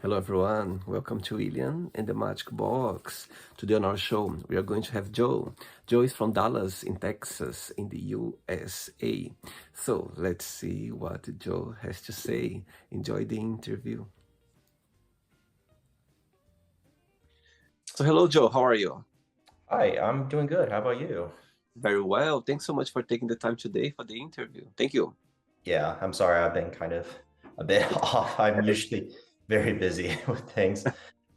Hello everyone, welcome to William and the Magic Box. Today on our show, we are going to have Joe. Joe is from Dallas in Texas in the USA. So let's see what Joe has to say. Enjoy the interview. So hello Joe, how are you? Hi, I'm doing good. How about you? Very well. Thanks so much for taking the time today for the interview. Thank you. Yeah, I'm sorry I've been kind of a bit off. I'm usually very busy with things.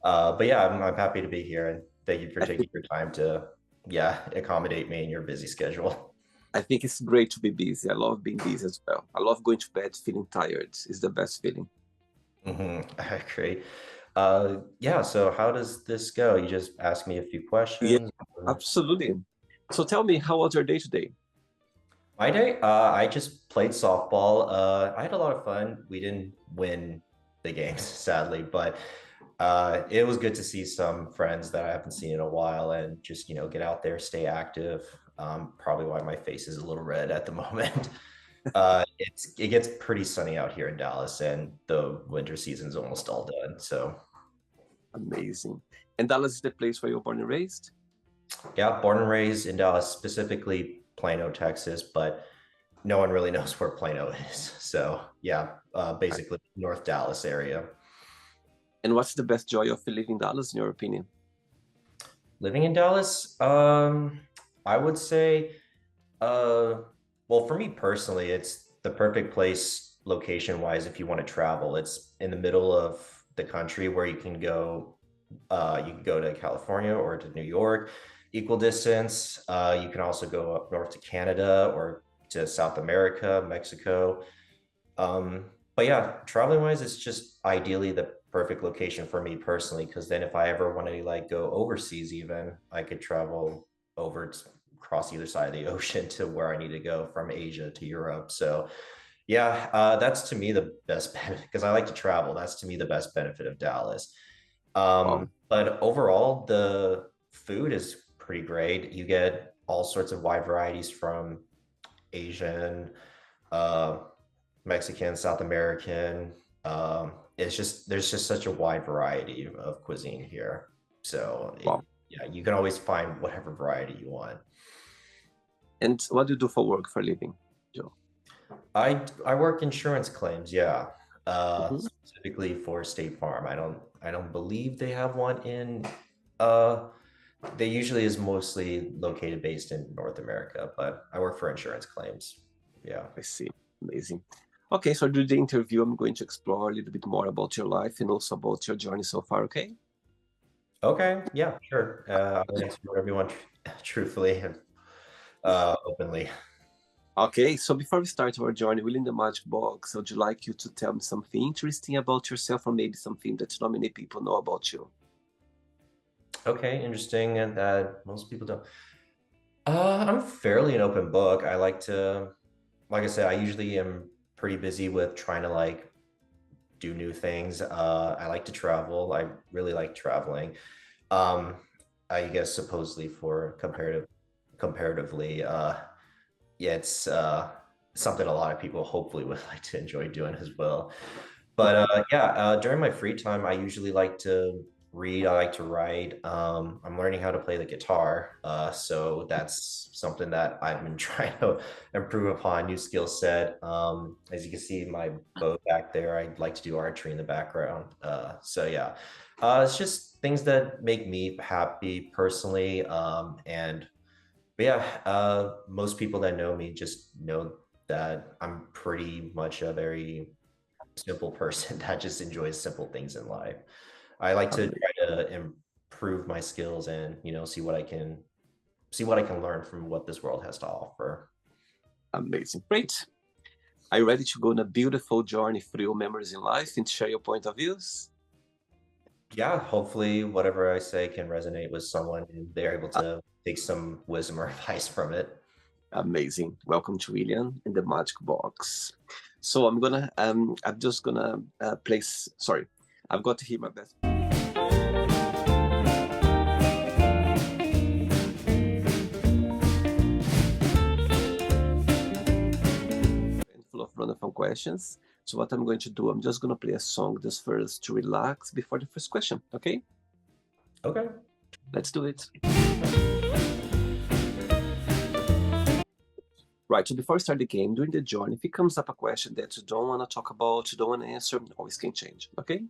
But yeah, I'm happy to be here and thank you for I think taking your time to, yeah, accommodate me in your busy schedule. I think it's great to be busy. I love being busy as well. I love going to bed feeling tired. It's the best feeling. I agree. Yeah, so how does this go? You just ask me a few Yeah, questions. absolutely. So tell me, how was your day today? My day, I just played softball. I had a lot of fun. We didn't win the games, sadly, but it was good to see some friends that I haven't seen in a while and just, get out there, stay active. Probably why my face is a little red at the moment. It gets pretty sunny out here in Dallas, and the winter season's almost all done. So, Amazing. And Dallas is the place where you were born and raised? yeah, born and raised in Dallas, specifically Plano, Texas, but no one really knows where Plano is. So, yeah, basically North Dallas area. And what's the best joy of living in Dallas, in your opinion? Living in Dallas, I would say, uh, well, for me personally, it's the perfect place location wise if you want to travel. It's in the middle of the country where you can go to California or to New York, equal distance. You can also go up north to Canada or to South America, Mexico. But yeah, traveling wise, it's just ideally the perfect location for me personally, because then if I ever want to like go overseas, even I could travel over across either side of the ocean to where I need to go from Asia to Europe. So yeah, that's to me the best benefit because I like to travel. That's to me the best benefit of Dallas. Wow. But overall, the food is pretty great. You get all sorts of wide varieties from Asian, uh, Mexican, South American. It's just there's just such a wide variety of cuisine here. So Wow. yeah, you can always find whatever variety you want. And what do you do for work, for a living, Joe? I work insurance claims, yeah. Mhm. Specifically for State Farm. I don't believe they have one in uh they usually is mostly located based in North America, but I work for insurance claims. Yeah. I see. Amazing. Okay, so during the interview, I'm going to explore a little bit more about your life and also about your journey so far, okay? Okay, yeah, sure. I'll answer whatever you want truthfully and openly. Okay, so before we start our journey within the Magic Box, I would like you to tell me something interesting about yourself or maybe something that not many people know about you. Okay, interesting, and that most people don't. I'm fairly an open book. I like to, like I said, I usually am pretty busy with trying to like do new things. I like to travel. I really like traveling. Um, I guess supposedly for comparatively, yeah, it's something a lot of people hopefully would like to enjoy doing as well. But yeah, during my free time, I usually like to read. I like to write. I'm learning how to play the guitar, so that's something that I've been trying to improve upon. New skill set. As you can see, my bow back there. I like to do archery in the background. So yeah, it's just things that make me happy personally. And but yeah, most people that know me just know that I'm pretty much a very simple person that just enjoys simple things in life. I like to Ama- try to improve my skills and, see what I can learn from what this world has to offer. Amazing. Great. Are you ready to go on a beautiful journey through your memories in life and share your point of views? Yeah, hopefully whatever I say can resonate with someone and they're able Uh, to take some wisdom or advice from it. Amazing. Welcome to William in the Magic Box. So I'm just gonna place. Sorry, I've got to hear my best. Full of random questions. So what I'm going to do, I'm just going to play a song just first to relax before the first question, okay? Okay. Let's do it. Right, so before we start the game, during the journey, if it comes up a question that you don't want to talk about, you don't want to answer, always can change, okay?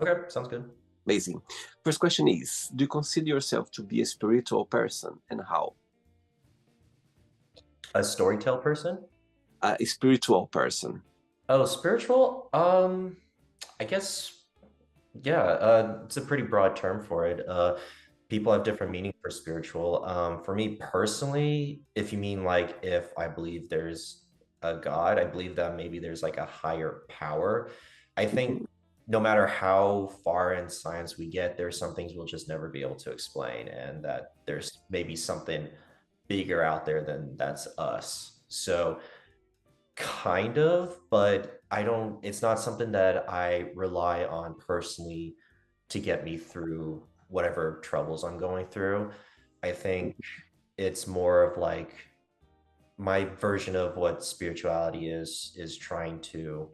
Okay, sounds good. Amazing. First question is, do you consider yourself to be a spiritual person, and how? A storytell person? A spiritual person. Oh, spiritual? I guess yeah, it's a pretty broad term for it. People have different meaning for spiritual. For me personally, if you mean like if I believe there's a God, I believe that maybe there's like a higher power. I Mhm. think no matter how far in science we get, there's some things we'll just never be able to explain, and that there's maybe something bigger out there than that's us. So kind of, but I don't, it's not something that I rely on personally to get me through whatever troubles I'm going through. I think it's more of like my version of what spirituality is trying to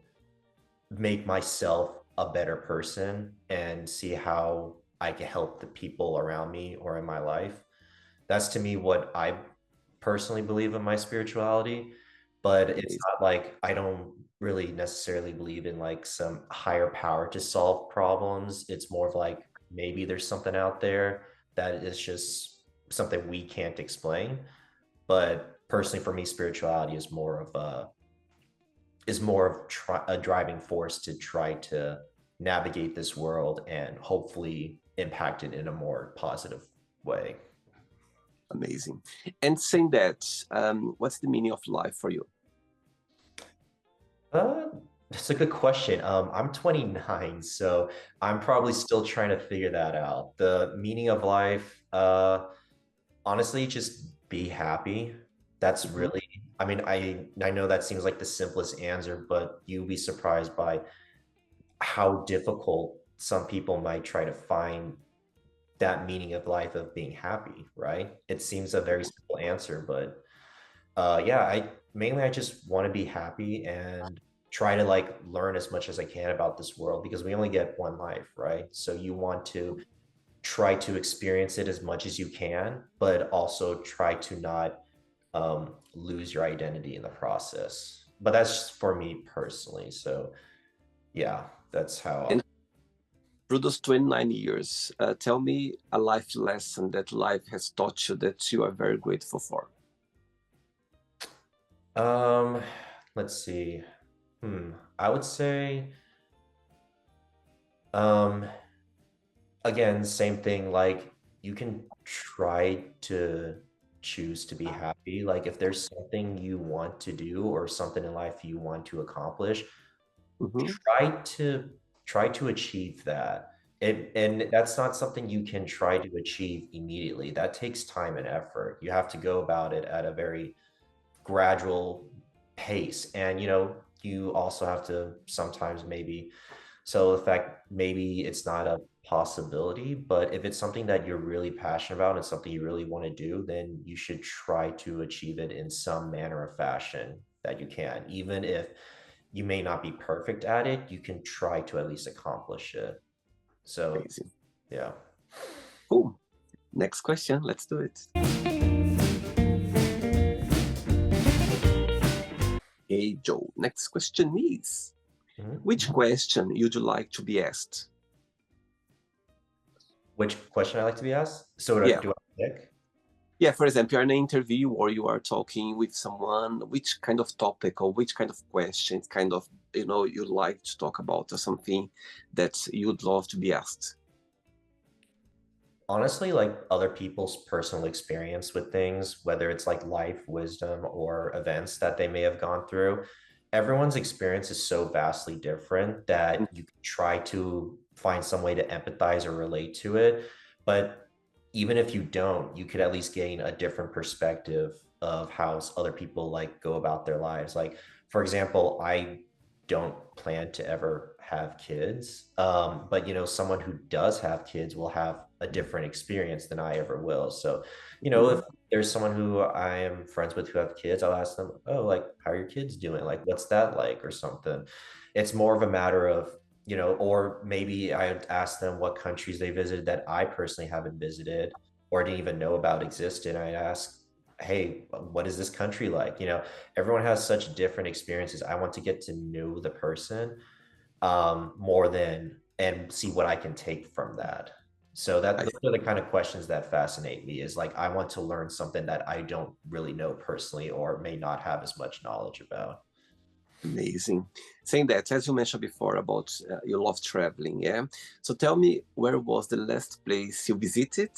make myself a better person and see how I can help the people around me or in my life. That's to me what I personally believe in my spirituality, but it's Amazing. not like I don't really necessarily believe in like some higher power to solve problems. It's more of like maybe there's something out there that is just something we can't explain. But personally, for me, spirituality is more of a driving force to try to navigate this world and hopefully impact it in a more positive way. Amazing. And saying that, what's the meaning of life for you? Uh, that's a good question. I'm 29, so I'm probably still trying to figure that out. The meaning of life, honestly, just be happy. That's Mhm. really, I mean, I know that seems like the simplest answer, but you'll be surprised by how difficult some people might try to find that meaning of life of being happy, right? It seems a very simple answer, but yeah, I just want to be happy and try to like learn as much as I can about this world because we only get one life, right? So you want to try to experience it as much as you can, but also try to not lose your identity in the process. But that's just for me personally. So yeah, that's how. And through those 29 years, tell me a life lesson that life has taught you that you are very grateful for. Um, let's see. I would say um again, same thing, like you can try to choose to be happy. Like if there's something you want to do or something in life you want to accomplish, Hmm. try to try to achieve that. And that's not something you can try to achieve immediately. That takes time and effort. You have to go about it at a very gradual pace. And you also have to sometimes maybe so the fact maybe it's not a possibility, but if it's something that you're really passionate about and something you really want to do, then you should try to achieve it in some manner of fashion that you can. Even if you may not be perfect at it, you can try to at least accomplish it. So, Amazing. yeah. Cool. Next question. Let's do it. Hey, Joe. Next question is, Mhm. which question would you like to be asked? Which question I like to be asked? So Yeah. do I pick? Yeah, for example, you're in an interview or you are talking with someone, which kind of topic or which kind of questions kind of, you like to talk about or something that you'd love to be asked? Honestly, like other people's personal experience with things, whether it's like life wisdom or events that they may have gone through, everyone's experience is so vastly different that you can try to find some way to empathize or relate to it. But even if you don't, you could at least gain a different perspective of how other people like go about their lives. Like, for example, I don't plan to ever have kids. But someone who does have kids will have a different experience than I ever will. So, if Mhm. there's someone who I am friends with who have kids, I'll ask them, "Oh, like, how are your kids doing? Like, what's that like?" or something. It's more of a matter of, or maybe I'd ask them what countries they visited that I personally haven't visited or didn't even know about existed. I'd ask, "Hey, what is this country like?" Everyone has such different experiences. I want to get to know the person more than and see what I can take from that. So that I those are the kind of questions that fascinate me is like I want to learn something that I don't really know personally or may not have as much knowledge about. Amazing. Saying that, as you mentioned before about you love traveling, yeah. So tell me, where was the last place you visited?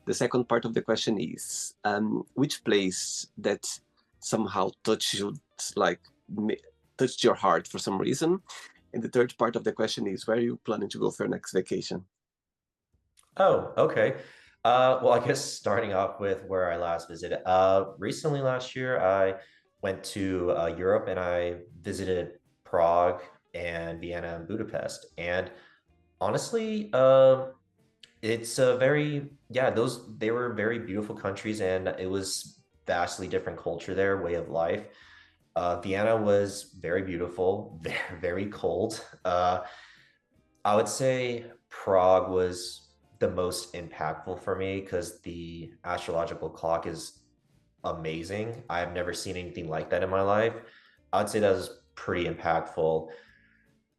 The second part of the question is, which place that somehow touched you, like touched your heart for some reason? And the third part of the question is, where are you planning to go for your next vacation? Oh, okay. Well, I guess starting off with where I last visited. Recently last year, I went to Europe and I visited Prague and Vienna and Budapest. And honestly, it's a yeah, they were very beautiful countries and it was vastly different culture there, way of life. Vienna was very beautiful, very, very cold. I would say Prague was the most impactful for me because the astrological clock is amazing. I've never seen anything like that in my life. I would say that was pretty impactful.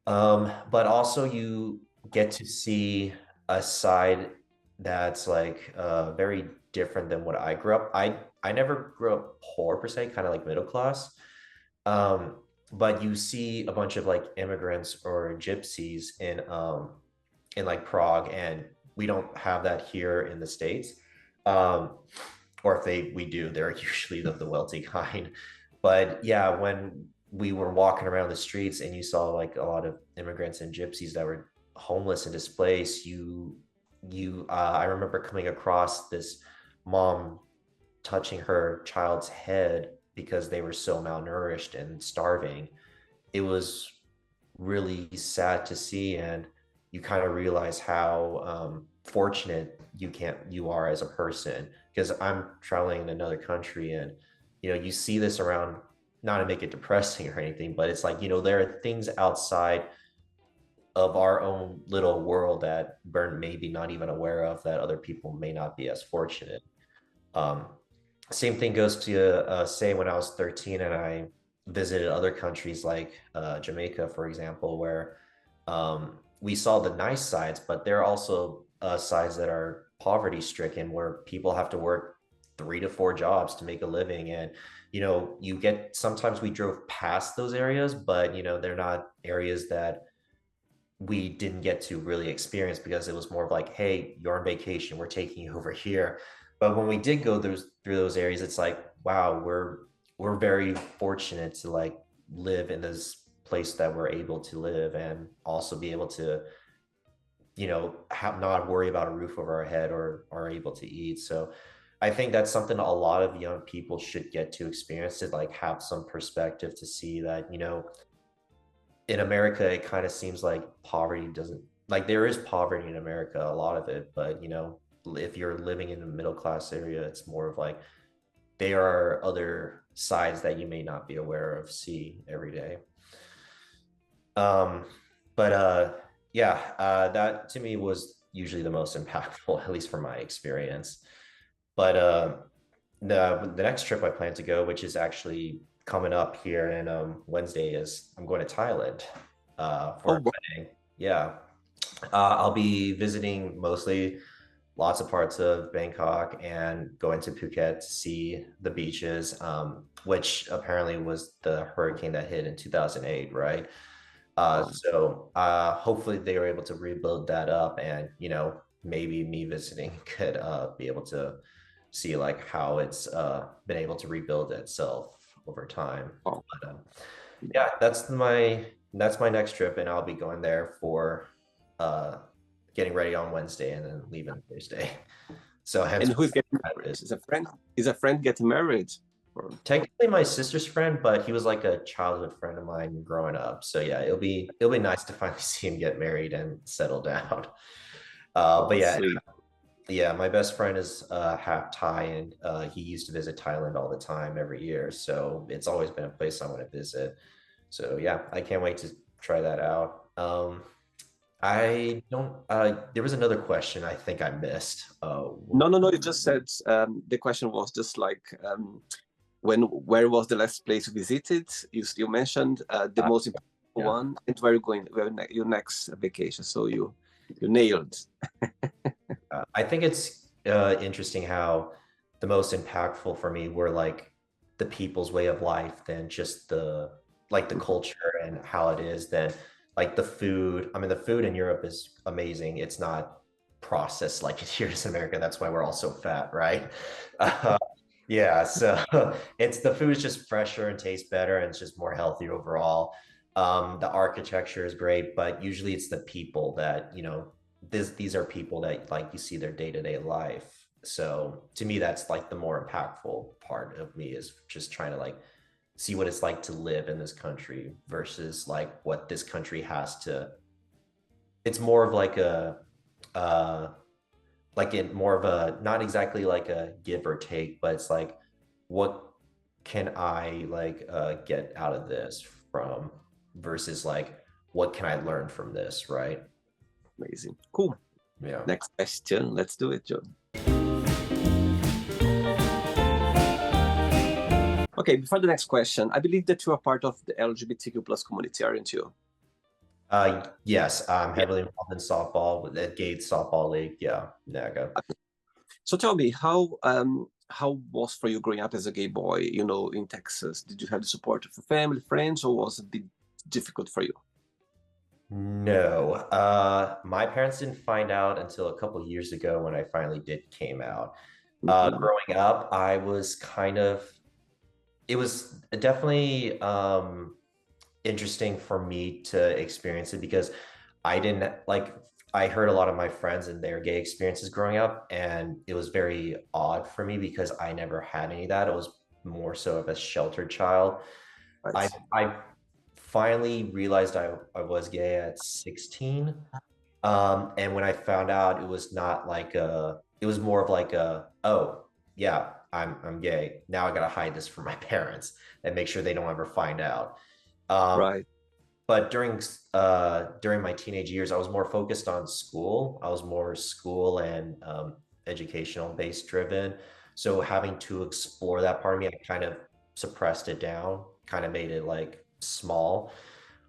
But also you get to see a side that's like very different than what I grew up. I never grew up poor per se, kind of like middle class. But you see a bunch of like immigrants or gypsies in like Prague, and we don't have that here in the States. Um, or if we do, they're usually the wealthy kind. But yeah, when we were walking around the streets and you saw like a lot of immigrants and gypsies that were homeless and displaced, I remember coming across this mom touching her child's head because they were so malnourished and starving. It was really sad to see, and you kind of realize how fortunate you are as a person. Because I'm traveling in another country, and you see this around. Not to make it depressing or anything, but it's like there are things outside of our own little world that we're maybe not even aware of that other people may not be as fortunate. Um, Same thing goes to say when I was 13 and I visited other countries like Jamaica, for example, where we saw the nice sides, but there are also sides that are poverty stricken where people have to work 3 to 4 jobs to make a living. And, you get sometimes we drove past those areas, but, they're not areas that we didn't get to really experience because it was more of like, hey, you're on vacation, we're taking you over here. But when we did go through those areas, it's like, wow, we're very fortunate to like live in this place that we're able to live and also be able to, have not worry about a roof over our head or are able to eat. So I think that's something a lot of young people should get to experience to like have some perspective to see that, in America, it kind of seems like poverty doesn't like there is poverty in America, a lot of it, but if you're living in a middle class area, it's more of like there are other sides that you may not be aware of, see every day. Um, but yeah, that to me was usually the most impactful, at least from my experience. But the next trip I plan to go, which is actually coming up here in Wednesday, is I'm going to Thailand for Oh, a wedding. Yeah, I'll be visiting mostly lots of parts of Bangkok and going to Phuket to see the beaches, which apparently was the hurricane that hit in 2008, right? wow. So hopefully they were able to rebuild that up, and maybe me visiting could be able to see like how it's been able to rebuild itself over time. Wow. But yeah, that's my next trip, and I'll be going there for uh, getting ready on Wednesday and then leaving Thursday. So hence And who's getting that married? is Is a friend? Is a friend getting married? Or technically my sister's friend, but he was like a childhood friend of mine growing up. So yeah, it'll be nice to finally see him get married and settle down. But oh, yeah, sweet. Yeah, my best friend is half Thai, and he used to visit Thailand all the time every year. So it's always been a place I want to visit. So yeah, I can't wait to try that out. I don't. There was another question I think I missed. No, no, no. You just said the question was just like where was the last place you visited? You mentioned the Uh, most important yeah. one, and where you going? Your next vacation? So you nailed. I think it's interesting how the most impactful for me were like the people's way of life than just the like the Mhm. culture and how it is. Then like the food. I mean, the food in Europe is amazing. It's not processed like it here in America. That's why we're all so fat, right? Uh, yeah, so it's the food is just fresher and tastes better, and it's just more healthy overall. The architecture is great, but usually it's the people that, these are people that like you see their day-to-day life. So to me, that's like the more impactful part of me is just trying to like see what it's like to live in this country versus like what this country has to. It's more of uh like in more of a not exactly like a give or take, but it's like what can I like get out of this from versus like what can I learn from this, right? Amazing. Cool. Yeah. Next question. Let's do it, Joe. Okay, before the next question, I believe that you are part of the LGBTQ plus community, aren't you? Yes, I'm Yeah. heavily involved in softball with the Gates softball league. Yeah, NAGA. So tell me, how was for you growing up as a gay boy, in Texas? Did you have the support of your family, friends, or was it a bit difficult for you? No, my parents didn't find out until a couple years ago when I finally did came out. Mhm. Growing up, I was kind of, it was definitely interesting for me to experience it because I didn't like, I heard a lot of my friends and their gay experiences growing up, and it was very odd for me because I never had any of that. It was more so of a sheltered child. I Right. I finally realized I was gay at 16. And when I found out, it was not like it was more of like oh yeah, I'm gay. Now I gotta hide this from my parents and make sure they don't ever find out. Um, Right. but during my teenage years, I was more focused on school. I was more school and educational based driven. So having to explore that part of me, I kind of suppressed it down, kind of made it like small.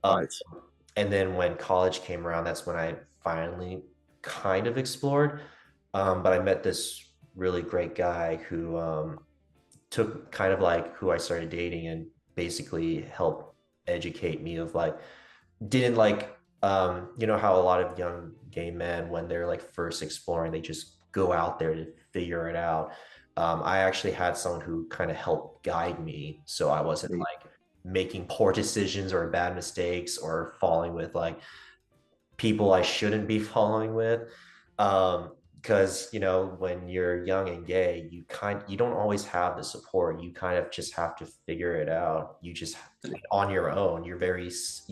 Um, Right. and then when college came around, that's when I finally kind of explored. But I met this really great guy who took kind of like who I started dating and basically helped educate me of like didn't like you know how a lot of young gay men when they're like first exploring they just go out there to figure it out. I actually had someone who kind of helped guide me so I wasn't like making poor decisions or bad mistakes or falling with like people I shouldn't be following with. Because when you're young and gay, you don't always have the support. You kind of just have to figure it out. You just on your own. You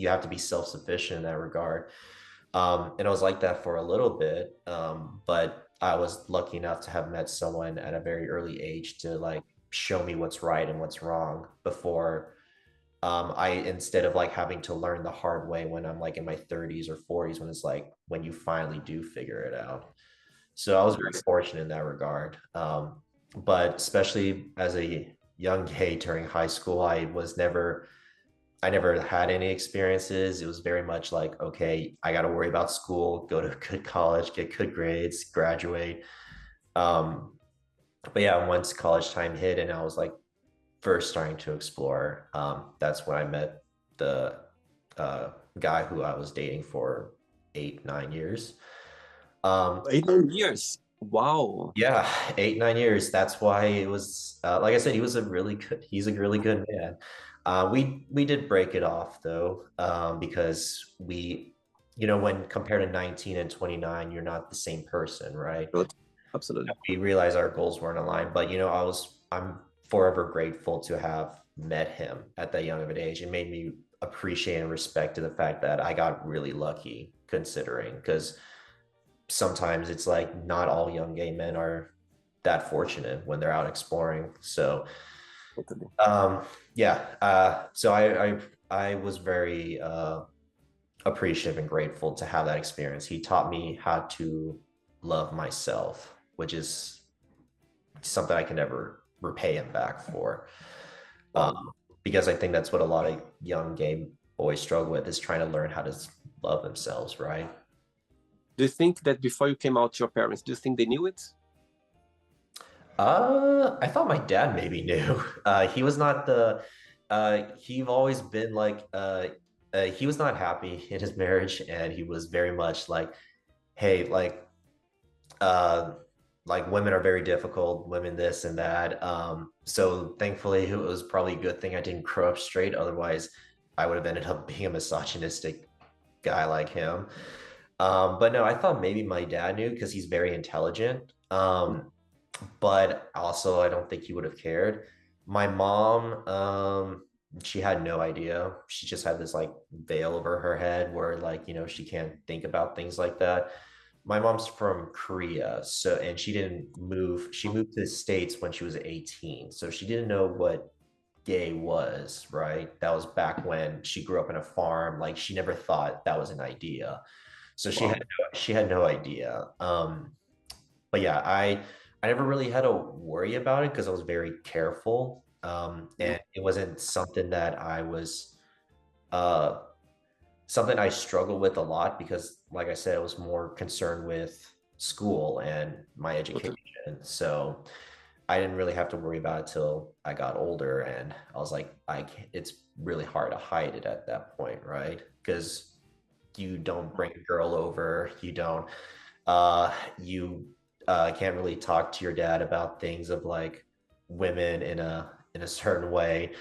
have to be self-sufficient in that regard. And I was like that for a little bit. But I was lucky enough to have met someone at a very early age to like show me what's right and what's wrong before I instead of like having to learn the hard way when I'm like in my 30s or 40s when it's like when you finally do figure it out. So I was very fortunate in that regard. But especially as a young gay during high school, I never had any experiences. It was very much like, okay, I got to worry about school, go to a good college, get good grades, graduate. Um, but yeah, once college time hit and I was like first starting to explore, that's when I met the guy who I was dating for 8, 9 years. Um, 8 years. Wow. yeah, 8, 9 years. That's why it was like I said, he's a really good man. We did break it off though, because when compared to 19 and 29, you're not the same person, right? Good. Absolutely. We realized our goals weren't aligned, but I'm forever grateful to have met him at that young of an age. It made me appreciate and respect to the fact that I got really lucky considering because sometimes it's like not all young gay men are that fortunate when they're out exploring. So Totally. um, yeah, so I was very appreciative and grateful to have that experience. He taught me how to love myself, which is something I can never repay him back for. Um, Wow. because I think that's what a lot of young gay boys struggle with is trying to learn how to love themselves, right? Do you think that before you came out to your parents, do you think they knew it? I thought my dad maybe knew. He was not the he've always been like he was not happy in his marriage and he was very much hey, uh women are very difficult, women this and that. So thankfully it was probably a good thing I didn't grow up straight. Otherwise, I would have ended up being a misogynistic guy like him. But no, I thought maybe my dad knew because he's very intelligent. But also I don't think he would have cared. My mom, she had no idea. She just had this like veil over her head where she can't think about things like that. My mom's from Korea, so and she didn't move. She moved to the States when she was 18, so she didn't know what gay was, right? That was back when she grew up in a farm. Like she never thought that was an idea. So Wow. she had no idea. But yeah, I never really had to worry about it because I was very careful. Mhm. And it wasn't something that I was uh something I struggled with a lot because like I said, I was more concerned with school and my Totally. education. So I didn't really have to worry about it till I got older and I was like, I can't, it's really hard to hide it at that point, right? Because you don't bring a girl over, you don't you can't really talk to your dad about things of like women in a certain way.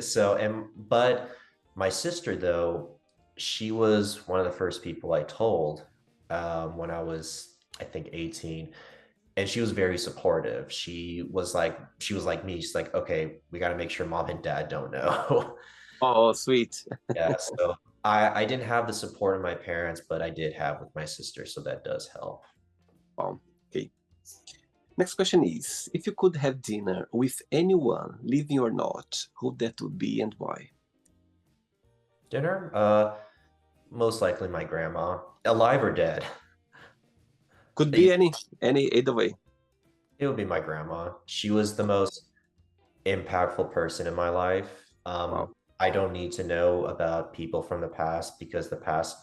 So and but my sister though, she was one of the first people I told when I was I think 18 and she was very supportive. She was like me. She's like, okay, we got to make sure mom and dad don't know. Oh, sweet. Yeah, so I didn't have the support of my parents, but I did have with my sister, so that does help. Wow. Okay. Next question is, if you could have dinner with anyone, living or not, who that would be and why? Dinner? Most likely my grandma, alive or dead. Could be any either way. It would be my grandma. She was the most impactful person in my life. Wow. I don't need to know about people from the past because the past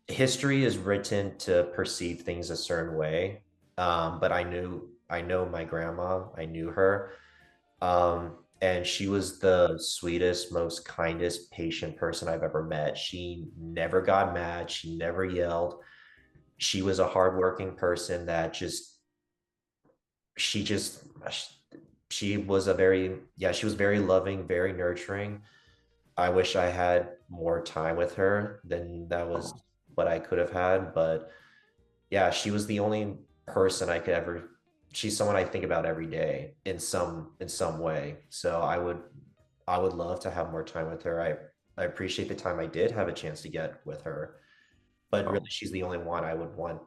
history is written to perceive things a certain way. But I know my grandma. I knew her. And she was the sweetest, most kindest, patient person I've ever met. She never got mad. She never yelled. She was a hardworking person that she just, she was a very, yeah, she was very loving, very nurturing. I wish I had more time with her than that was Wow. what I could have had. But yeah, she was the only person I could ever, she's someone I think about every day in some way. So I would love to have more time with her. I appreciate the time I did have a chance to get with her, but really Wow. she's the only one I would want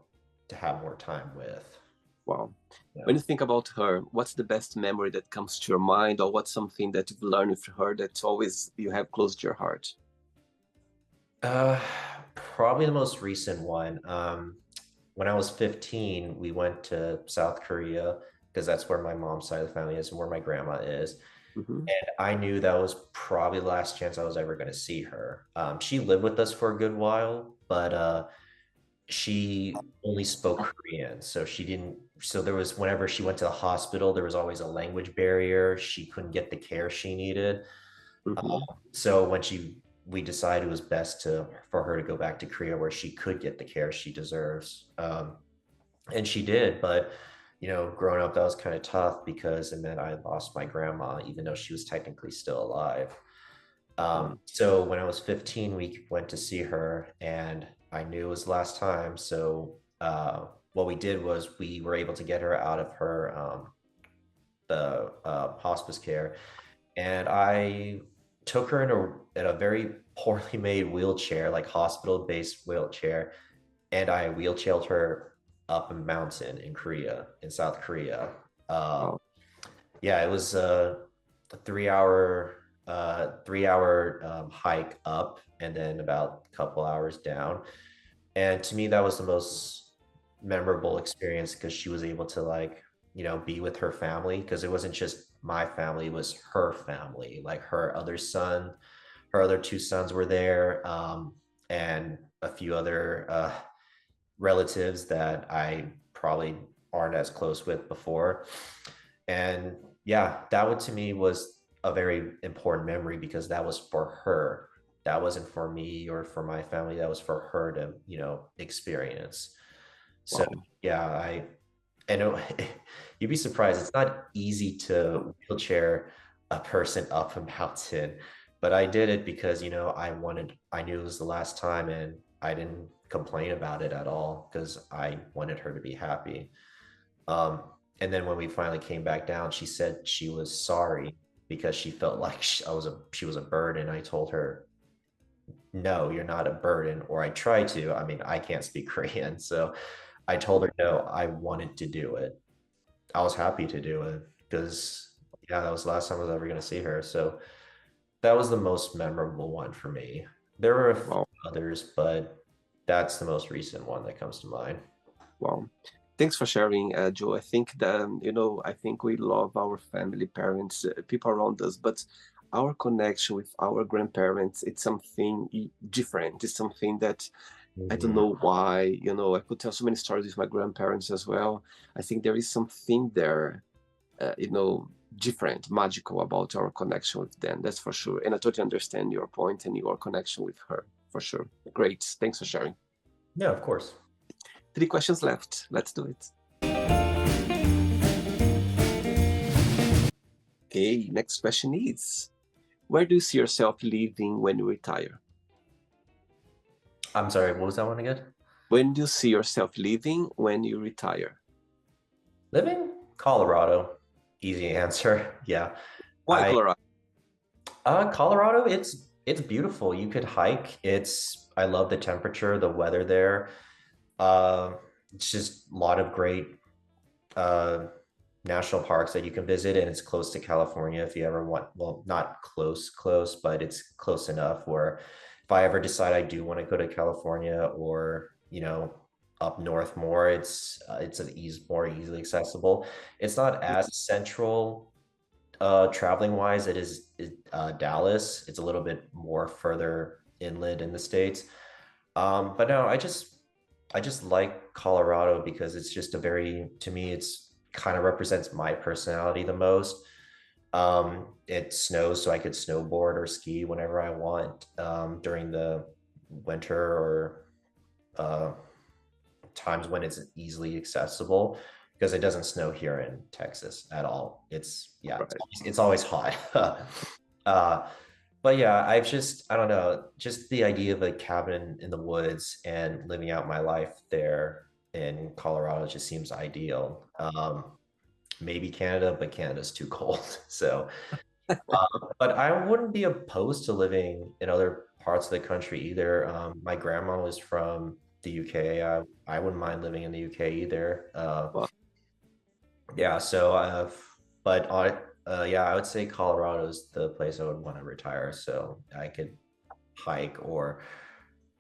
to have more time with. Wow. Yeah. When you think about her, what's the best memory that comes to your mind, or what's something that you've learned from her that's always you have close to your heart? Uh, Probably the most recent one. When I was 15, we went to South Korea because that's where my mom's side of the family is and where my grandma is. Hmm. And I knew that was probably the last chance I was ever going to see her. She lived with us for a good while, but she only spoke Korean. So she didn't, so there was, whenever she went to the hospital, there was always a language barrier. She couldn't get the care she needed. Hmm. So we decided it was best for her to go back to Korea where she could get the care she deserves. And she did, but growing up, that was kind of tough because it meant I lost my grandma, even though she was technically still alive. Wow. So when I was 15, we went to see her, and I knew it was the last time. So what we did was we were able to get her out of her the hospice care, and I took her in a very poorly made wheelchair, like hospital based wheelchair, and I wheelchaired her up a mountain in Korea, in South Korea. Uh, Wow. yeah, it was a 3 hour hike up and then about a couple hours down. And to me, that was the most memorable experience because she was able to like, be with her family because it wasn't just my family, it was her family, like her other two sons were there, and a few other relatives that I probably aren't as close with before. And yeah, that one to me was a very important memory because that was for her. That wasn't for me or for my family. That was for her to, experience. So Wow. yeah, I know you'd be surprised. It's not easy to wheelchair a person up a mountain, but I did it because, I knew it was the last time and I didn't complain about it at all because I wanted her to be happy. Um, and then when we finally came back down, she said she was sorry because she felt like she was a burden. I told her, no, you're not a burden, or I try to. I mean, I can't speak Korean, so I told her no, I wanted to do it. I was happy to do it because yeah, that was the last time I was ever going to see her. So that was the most memorable one for me. There were a few Wow. others, but that's the most recent one that comes to mind. Wow. Thanks for sharing, Joe. I think that, I think we love our family, parents, people around us, but our connection with our grandparents, it's something different. It's something that I don't Mhm. know why, I could tell so many stories with my grandparents as well. I think there is something there, different, magical about our connection with them. That's for sure. And I totally understand your point and your connection with her, for sure. Great. Thanks for sharing. Yeah, of course. 3 questions left. Let's do it. Okay, next question is, where do you see yourself living when you retire? I'm sorry, what was that one again? When do you see yourself living when you retire? Living Colorado. Easy answer. Yeah. Why I Colorado? Colorado, it's beautiful. You could hike. I love the temperature, the weather there. Uh, it's just a lot of great uh, national parks that you can visit, and it's close to California if you ever want. Well, not close, but it's close enough where if I ever decide I do want to go to California or up north more, it's more easily accessible. It's not as central traveling wise. It is Dallas. It's a little bit more further inland in the states. But no, I just like Colorado because it's just to me, it's kind of represents my personality the most. It snows, so I could snowboard or ski whenever I want during the winter or uh, times when it's easily accessible because it doesn't snow here in Texas at all. Yeah, Right. it's always hot. uh, but yeah, I don't know, just the idea of a cabin in the woods and living out my life there in Colorado just seems ideal. Maybe Canada, but Canada's too cold. So, but I wouldn't be opposed to living in other parts of the country either. My grandma was from the UK. I wouldn't mind living in the UK either. Well, Yeah, so yeah, I would say Colorado is the place I would want to retire so I could hike or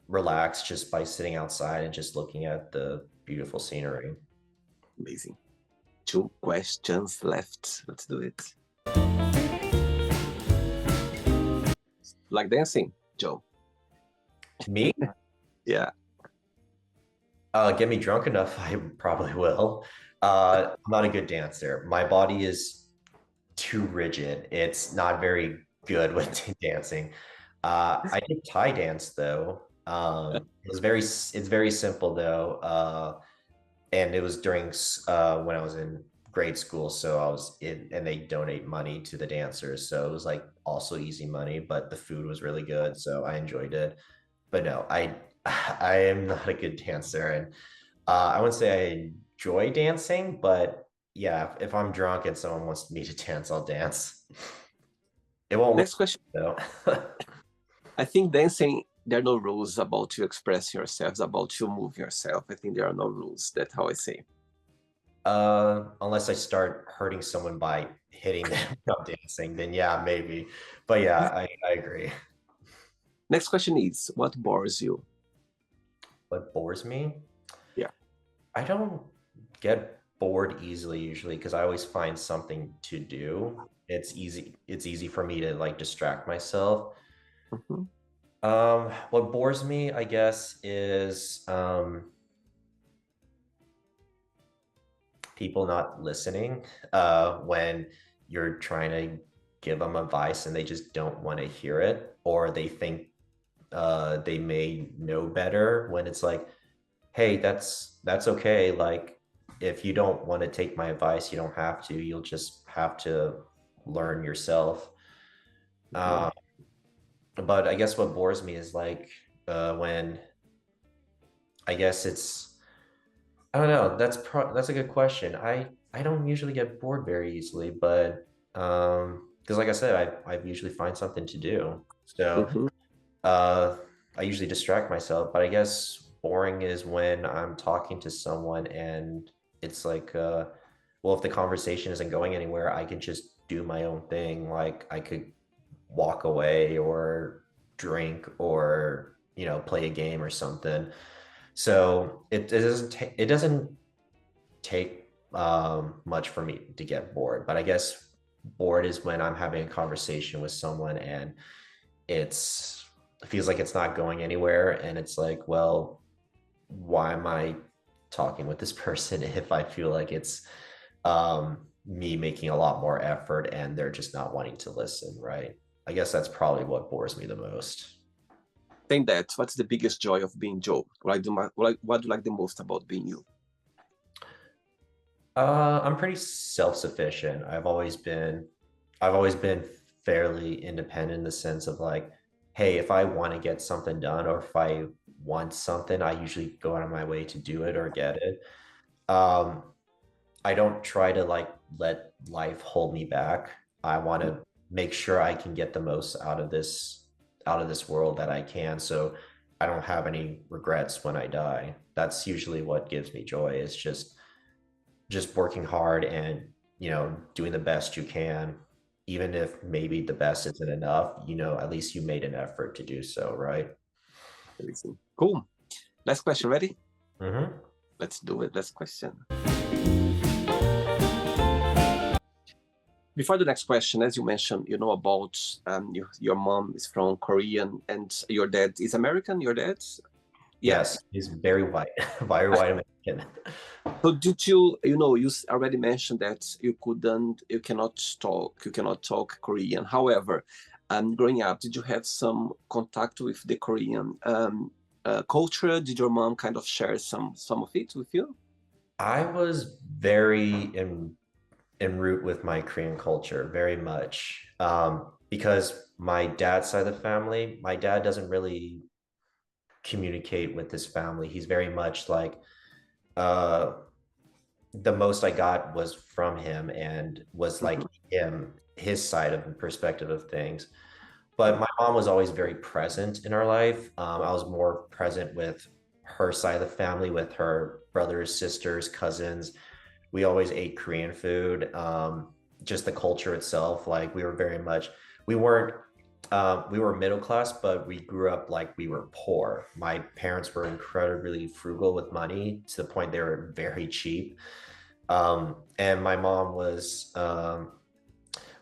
relax just by sitting outside and just looking at the beautiful scenery. amazing. 2 questions left. Let's do it. Like dancing, Joe? Me? Yeah. Get me drunk enough, I probably will. I'm not a good dancer. My body is too rigid. It's not very good with dancing. I did Thai dance though. It's very simple though. And it was during when I was in grade school, so I was in, and they donate money to the dancers, so it was like also easy money, but the food was really good, so I enjoyed it. But no, I am not a good dancer, and I wouldn't say I enjoy dancing, but yeah, if I'm drunk and someone wants me to dance, I'll dance. It won't look Next question. though. I think dancing there are no rules about you expressing yourself, about you move yourself. I think there are no rules. That's how I say. Unless I start hurting someone by hitting them while dancing, then yeah, maybe. But yeah, I agree. Next question is, what bores you? What bores me? Yeah. I don't get bored easily usually because I always find something to do. It's easy for me to like distract myself. Mhm. What bores me, I guess, is people not listening when you're trying to give them advice and they just don't want to hear it, or they think they may know better when it's like, hey, that's okay. Like, if you don't want to take my advice, you don't have to. You'll just have to learn yourself. Mhm. Uh, but I guess what bores me is like when I guess it's I don't know. That's a good question. I don't usually get bored very easily, but because like I said, I usually find something to do. So Mhm. uh I usually distract myself, but I guess boring is when I'm talking to someone and it's like well, if the conversation isn't going anywhere, I can just do my own thing. Like I could walk away or drink or, play a game or something. So it doesn't take much for me to get bored. But I guess bored is when I'm having a conversation with someone and it feels like it's not going anywhere. And it's like, well, why am I talking with this person if I feel like it's me making a lot more effort and they're just not wanting to listen, right? I guess that's probably what bores me the most. Saying that, what's the biggest joy of being Joe? What do you like the most about being you? I'm pretty self-sufficient. I've always been fairly independent in the sense of like, hey, if I want to get something done or if I want something, I usually go out of my way to do it or get it. Um, I don't try to like let life hold me back. I want to make sure I can get the most out of this world that I can. So I don't have any regrets when I die. That's usually what gives me joy. Is just working hard and doing the best you can, even if maybe the best isn't enough, at least you made an effort to do so, right? Amazing. Cool. Last question. Ready? Hmm. Let's do it. Last question. Before the next question, as you mentioned, you know about your mom is from Korean and your dad is American. Your dad, yeah. Yes, he's very white. Very white American. So did you, you already mentioned that you cannot talk Korean. However, growing up, did you have some contact with the Korean culture? Did your mom kind of share some of it with you? I was very in route with my Korean culture, very much. Because my dad's side of the family, my dad doesn't really communicate with his family. He's very much like uh the most I got was from him and was like Mhm. his side of the perspective of things. But Right. my mom was always very present in our life. I was more present with her side of the family, with her brothers, sisters, cousins. We always ate Korean food. Just the culture itself, like we were very much, we weren't, we were middle class, but we grew up like we were poor. My parents were incredibly frugal with money to the point they were very cheap. And my mom was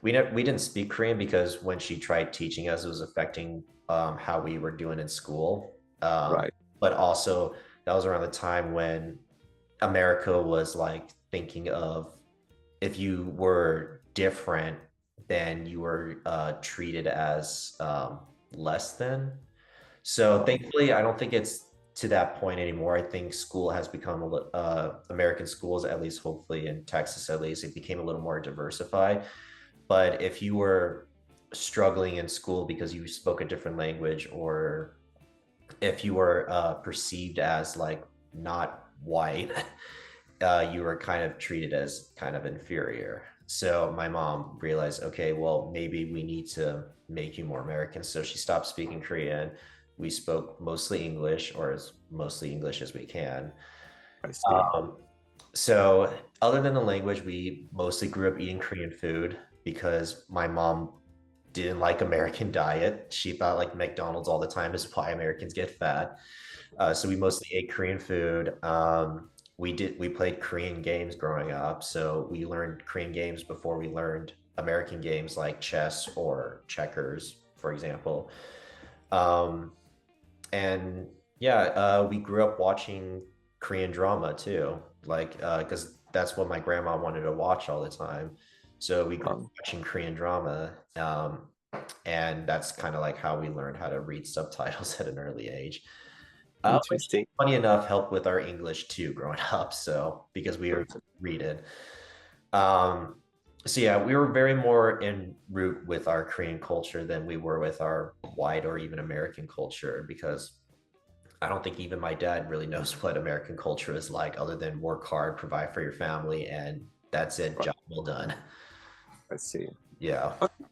we didn't speak Korean because when she tried teaching us, it was affecting how we were doing in school. Right. But also that was around the time when America was like thinking of if you were different, then you were treated as less than. So Oh, thankfully, I don't think it's to that point anymore. I think school has become American schools, at least hopefully in Texas, at least, it became a little more diversified. But if you were struggling in school because you spoke a different language, or if you were perceived as like not white, you were kind of treated as kind of inferior. So my mom realized, okay, well, maybe we need to make you more American. So she stopped speaking Korean, we spoke mostly English, or as mostly English as we can. I see. Um, so other than the language, we mostly grew up eating Korean food because my mom didn't like American diet. She thought like McDonald's all the time is why Americans get fat. So we mostly ate Korean food. We played Korean games growing up, so we learned Korean games before we learned American games like chess or checkers, for example. Um, and yeah, we grew up watching Korean drama too, like because that's what my grandma wanted to watch all the time. So we grew up Wow. watching Korean drama, and that's kind of like how we learned how to read subtitles at an early age. Which, Interesting. funny enough, helped with our English too growing up. So because we were Perfect. read it. Um, so yeah, we were very more in root with our Korean culture than we were with our white or even American culture because I don't think even my dad really knows what American culture is like other than work hard, provide for your family, and that's it, Right. job well done. I see. Yeah. Okay.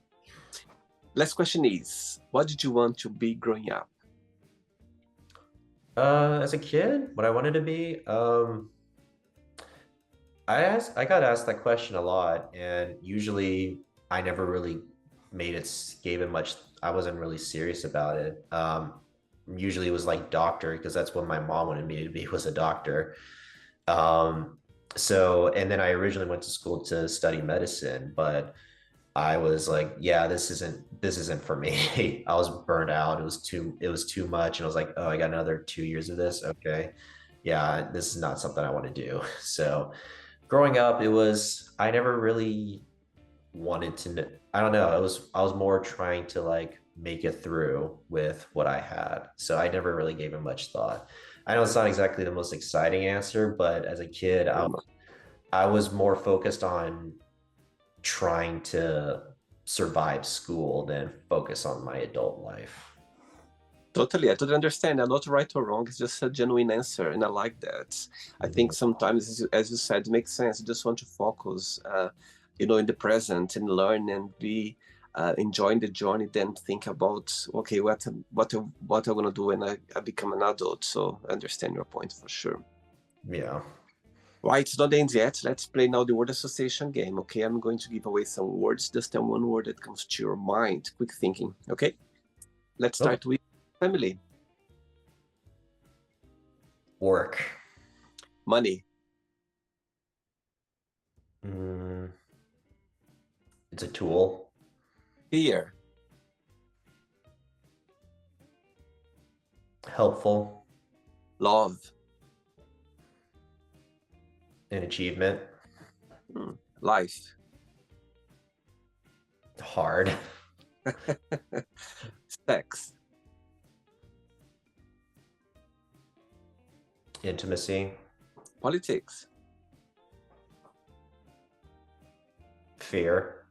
Last question is, what did you want to be growing up? As a kid, what I wanted to be, I got asked that question a lot, and usually I never really gave it much. I wasn't really serious about it. Usually it was like doctor because that's what my mom wanted me to be was a doctor. Um, so and then I originally went to school to study medicine, but I was like, yeah, this isn't for me. I was burned out. It was too much, and I was like, oh, I got another 2 years of this. Okay, yeah, this is not something I want to do. So growing up, I never really wanted to I don't know, I was more trying to like make it through with what I had. So I never really gave it much thought. I know it's not exactly the most exciting answer, but as a kid, I was more focused on trying to survive school than focus on my adult life. Totally, I totally understand. I'm not right or wrong. It's just a genuine answer, and I like that. I think Mhm. sometimes, as you said, it makes sense. You just want to focus, in the present and learn and be enjoying the journey. Then think about, okay, what I'm gonna do when I become an adult. So I understand your point for sure. Yeah. Right, it's not the end yet. Let's play now the word association game. Okay, I'm going to give away some words. Just tell one word that comes to your mind. Quick thinking. Okay, let's Okay. start with family, Work. money, Mm, it's a tool. fear, Helpful. love, An achievement. life, Hard. sex, Intimacy. politics, Fear.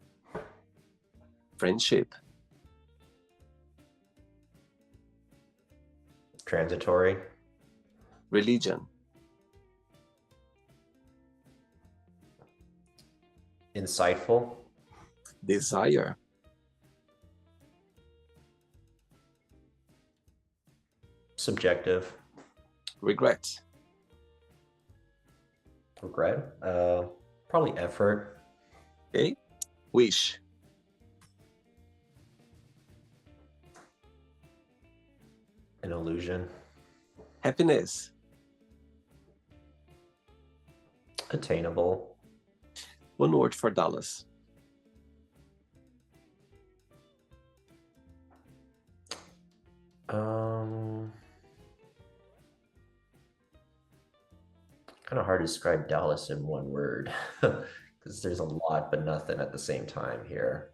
friendship, Transitory. religion, Insightful. desire, Subjective. regret, Regret. Probably effort. okay, wish, An illusion. happiness. Attainable. One word for Dallas. Um, kind of hard to describe Dallas in one word because there's a lot but nothing at the same time here.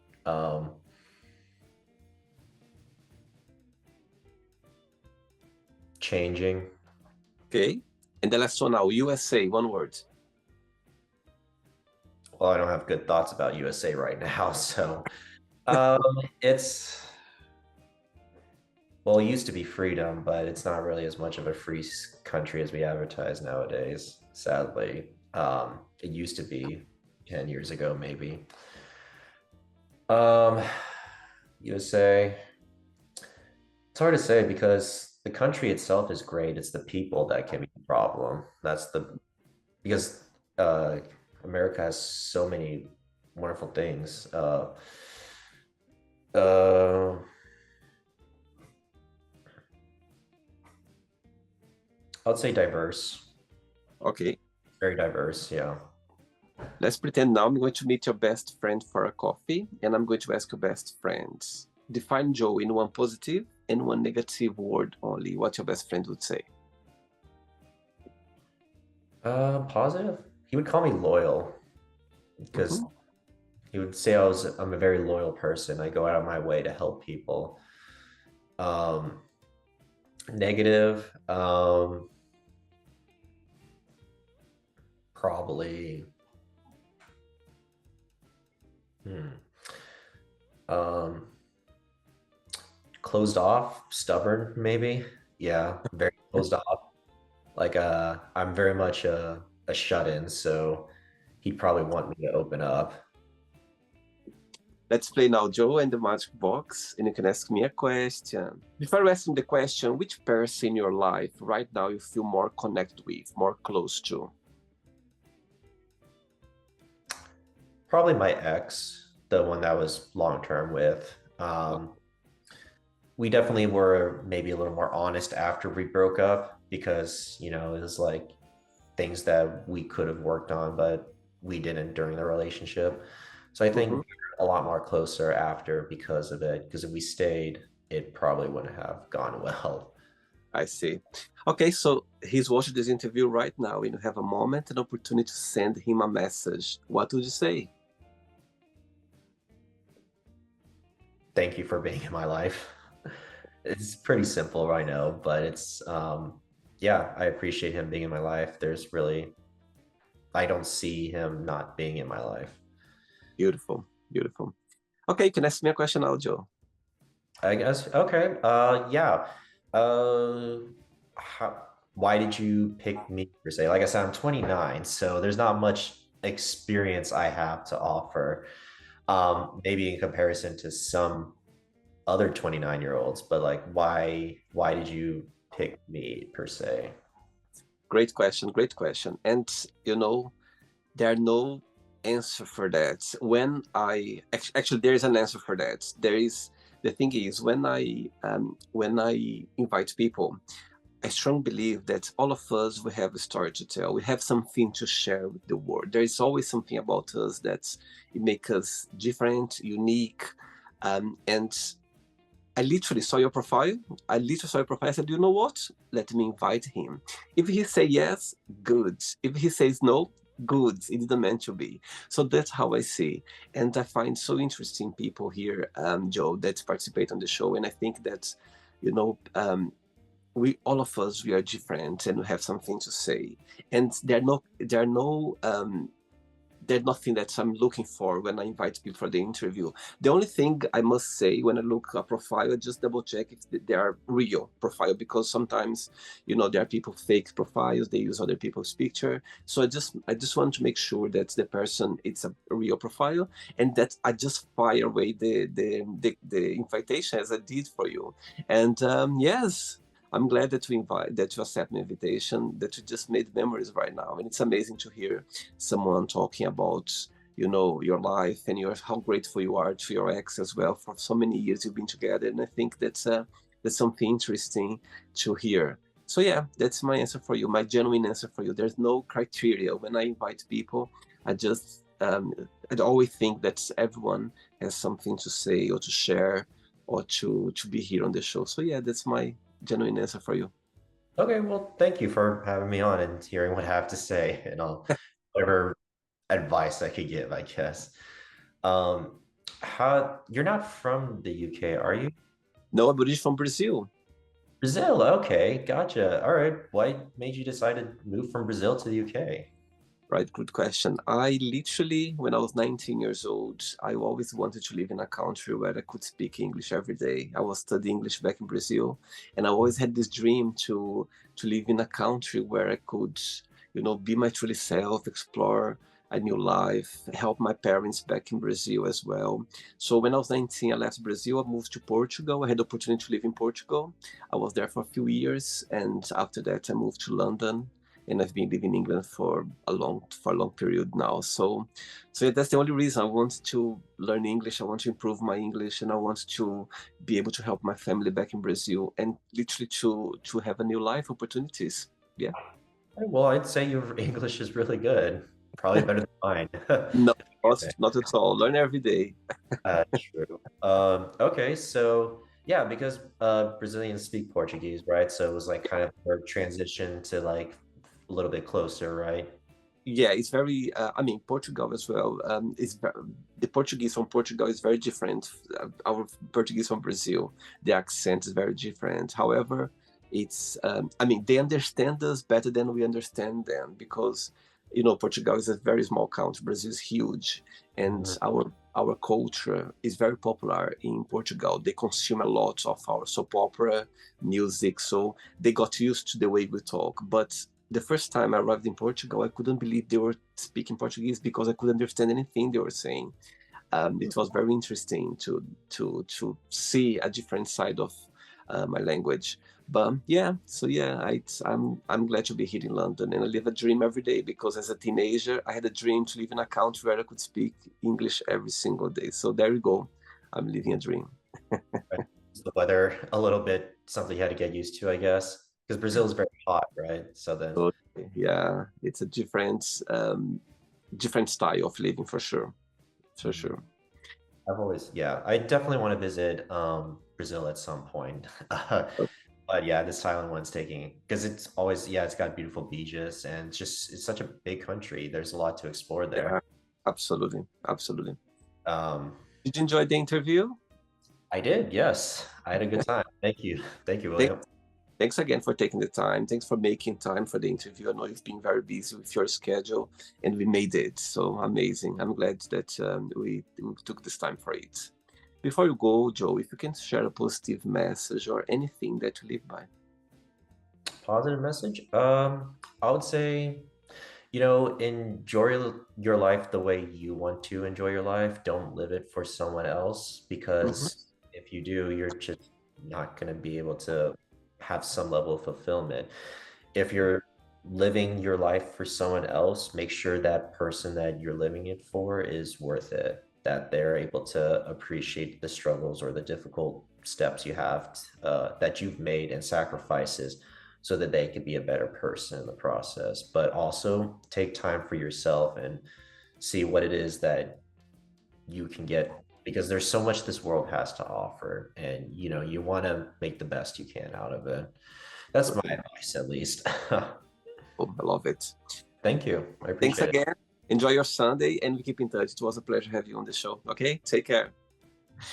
Changing. Okay, and the last one now, USA, one word. Well, I don't have good thoughts about USA right now, so um, it's well, it used to be freedom, but it's not really as much of a free country as we advertise nowadays, sadly. It used to be 10 years ago, maybe. Um, USA, It's hard to say because the country itself is great. It's the people that can be the problem. Because uh, America has so many wonderful things. Uh, I would say diverse, Okay, very diverse. Yeah. let's pretend now I'm going to meet your best friend for a coffee, and I'm going to ask your best friends. Define Joe in one positive and one negative word only. What your best friend would say. Positive. He would call me loyal because Mhm. he would say I'm a very loyal person. I go out of my way to help people. Um, Negative, probably. Hmm. Um, Closed off, stubborn, maybe. Yeah, very closed off. Like I'm very much a shut-in, so he'd probably want me to open up. Let's play now, Joe, and the magic box, and you can ask me a question. Before asking the question, which person in your life right now you feel more connected with, more close to? Probably my ex, the one that was long term with. We definitely were maybe a little more honest after we broke up because, it was like things that we could have worked on, but we didn't during the relationship. So I think Mhm. we're a lot more closer after because of it. Because if we stayed, it probably wouldn't have gone well. I see. Okay, so he's watching this interview right now, and you have a moment, an opportunity to send him a message. What would you say? Thank you for being in my life. It's pretty simple, I know, but yeah, I appreciate him being in my life. I don't see him not being in my life. Beautiful, beautiful. Okay, you can ask me a question now, Joe. I guess. Okay. Yeah. Uh, why did you pick me per se? Like I said, I'm 29, so there's not much experience I have to offer. Maybe in comparison to some other 29-year-olds, but like, why did you pick me per se? Great question, great question. And there are no answer for that. Actually, there is an answer for that. There is the thing is when I invite people, I strongly believe that all of us we have a story to tell. We have something to share with the world. There is always something about us that it makes us different, unique, and I literally saw your profile. I literally saw your profile. I said, you know what? Let me invite him. If he say yes, good. If he says no, good. It didn't meant to be. So that's how I see. And I find so interesting people here, Joe, that participate on the show. And I think that, you know, we all of us we are different and we have something to say. And there's nothing that I'm looking for when I invite people for the interview. The only thing I must say when I look a profile, I just double check if they are real profile because sometimes, there are people fake profiles. They use other people's picture. So I just want to make sure that the person it's a real profile and that I just fire away the invitation as I did for you. And yes. I'm glad that you accept my invitation, that you just made memories right now. And it's amazing to hear someone talking about your life and how grateful you are to your ex as well for so many years you've been together, and I think that's something interesting to hear. So yeah, that's my answer for you, my genuine answer for you. There's no criteria when I invite people. I always think that everyone has something to say or to share or to be here on the show. So yeah, that's my genuine answer for you. Okay, well, thank you for having me on and hearing what I have to say and whatever advice I could give, I guess. Um, how you're not from the UK, are you? No, I'm originally from Brazil. Brazil, okay, gotcha. All right. Why made you decide to move from Brazil to the UK? Right, good question. I literally, when I was 19 years old, I always wanted to live in a country where I could speak English every day. I was studying English back in Brazil, and I always had this dream to live in a country where I could, be my truly self, explore. a new life, help my parents back in Brazil as well. So when I was 19, I left Brazil, I moved to Portugal. I had the opportunity to live in Portugal. I was there for a few years, and after that I moved to London, and I've been living in England for a long period now. So yeah, that's the only reason I want to learn English. I want to improve my English, and I want to be able to help my family back in Brazil, and literally to have a new life opportunities. Yeah. Well, I'd say your English is really good. Probably better than mine. No, not at all. Learn every day. True. Okay, so yeah, because Brazilians speak Portuguese, right? So it was like kind of a transition to like a little bit closer, right? Yeah, it's very. I mean, Portugal as well. The Portuguese from Portugal is very different. Our Portuguese from Brazil, the accent is very different. However, it's. I mean, they understand us better than we understand them because, Portugal is a very small country. Brazil is huge, and Mhm. our culture is very popular in Portugal. They consume a lot of our soap opera music, so they got used to the way we talk. But the first time I arrived in Portugal, I couldn't believe they were speaking Portuguese because I couldn't understand anything they were saying. It was very interesting to see a different side of my language. But yeah, so yeah, I'm glad to be here in London, and I live a dream every day because as a teenager, I had a dream to live in a country where I could speak English every single day. So there you go, I'm living a dream. Is the weather a little bit something you had to get used to, I guess? Because Brazil is very hot, right? So then So yeah, it's a different style of living for sure, for Mhm. sure. I've always, yeah, I definitely want to visit Brazil at some point. But yeah, this Thailand one's taking because it's always, yeah, it's got beautiful beaches and it's such a big country. There's a lot to explore there. Yeah, absolutely, absolutely. Um, Did you enjoy the interview? I did, yes. I had a good time. Thank you. Thank you, Thanks, William. thanks again for taking the time. Thanks for making time for the interview. I know you've been very busy with your schedule, and we made it. So amazing. I'm glad that we took this time for it. Before you go, Joe, if you can share a positive message or anything that you live by. Positive message. I would say, enjoy your life the way you want to enjoy your life. Don't live it for someone else Mhm. because if you do, you're just not going to be able to have some level of fulfillment. If you're living your life for someone else, make sure that person that you're living it for is worth it, that they're able to appreciate the struggles or the difficult steps you have that you've made and sacrifices so that they can be a better person in the process. But also take time for yourself and see what it is that you can get because there's so much this world has to offer and you want to make the best you can out of it. That's my advice, at least. Oh, I love it. Thank you. I Thanks appreciate it. again. Enjoy your Sunday, and we keep in touch. It was a pleasure having you on the show. Okay, take care.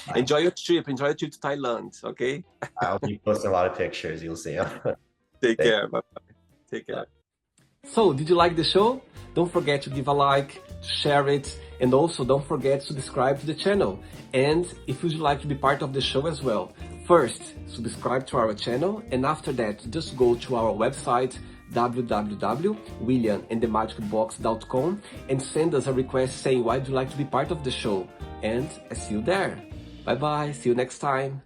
Bye. Enjoy your trip. Enjoy your trip to Thailand. Okay, I'll be posting a lot of pictures. You'll see them. take Thank care. Bye. Take you. care. So, did you like the show? Don't forget to give a like, to share it, and also don't forget to subscribe to the channel. And if you'd like to be part of the show as well, first, subscribe to our channel, and after that, just go to our website, www.williamandthemagicbox.com, and send us a request saying why you'd like to be part of the show. And I see you there. Bye bye, see you next time.